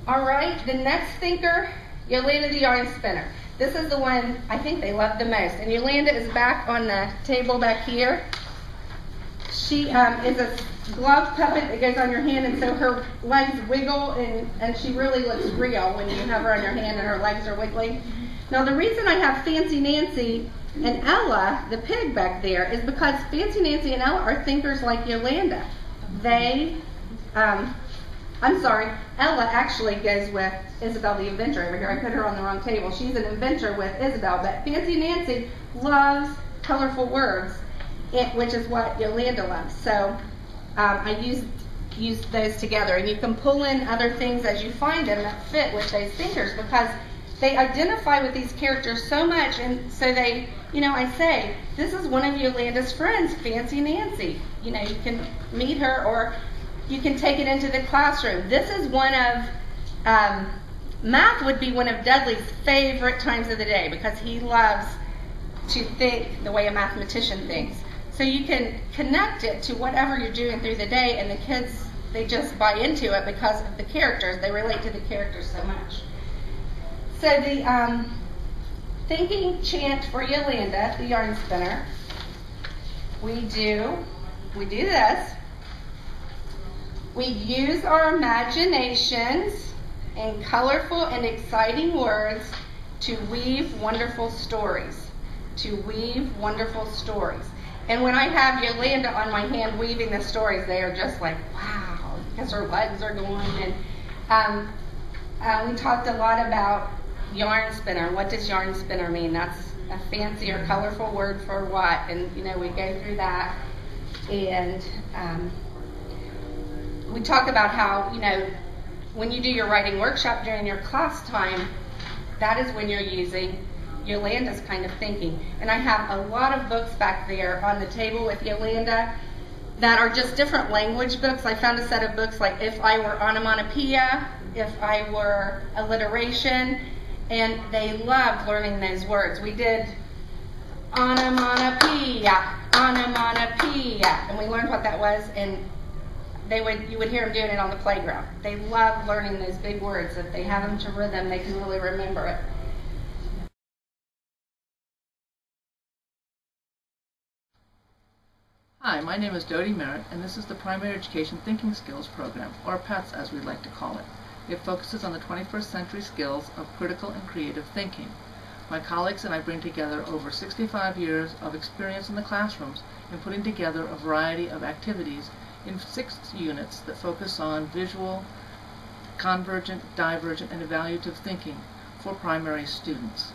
All right, the next thinker, Yolanda the Yarnspinner. This is the one I think they love the most. And Yolanda is back on the table back here. She is a glove puppet that goes on your hand, and so her legs wiggle, and she really looks real when you have her on your hand and her legs are wiggling. Now, the reason I have Fancy Nancy and Ella, the pig, back there is because Fancy Nancy and Ella are thinkers like Yolanda. Ella actually goes with Isabel the inventor over here. I put her on the wrong table. She's an inventor with Isabel, but Fancy Nancy loves colorful words, which is what Yolanda loves. So I use those together, and you can pull in other things as you find them that fit with those thinkers because they identify with these characters so much, and so they, I say, this is one of Yolanda's friends, Fancy Nancy. You can meet her, or you can take it into the classroom. This is one of, math would be one of Dudley's favorite times of the day because he loves to think the way a mathematician thinks. So you can connect it to whatever you're doing through the day, and the kids, they just buy into it because of the characters. They relate to the characters so much. So the thinking chant for Yolanda, the yarn spinner, we do this. We use our imaginations and colorful and exciting words to weave wonderful stories. To weave wonderful stories. And when I have Yolanda on my hand weaving the stories, they are just like, wow, because her legs are going. And we talked a lot about yarn spinner. What does yarn spinner mean? That's a fancy or colorful word for what? And, we go through that. And we talk about how, when you do your writing workshop during your class time, that is when you're using Yolanda's kind of thinking. And I have a lot of books back there on the table with Yolanda that are just different language books. I found a set of books like If I Were Onomatopoeia, If I Were Alliteration, and they loved learning those words. We did onomatopoeia, onomatopoeia, and we learned what that was, and you would hear them doing it on the playground. They love learning those big words. If they have them to rhythm, they can really remember it. Hi, my name is Dodie Merritt, and this is the Primary Education Thinking Skills Program, or P.E.T.S. as we like to call it. It focuses on the 21st century skills of critical and creative thinking. My colleagues and I bring together over 65 years of experience in the classrooms in putting together a variety of activities in 6 units that focus on visual, convergent, divergent, and evaluative thinking for primary students.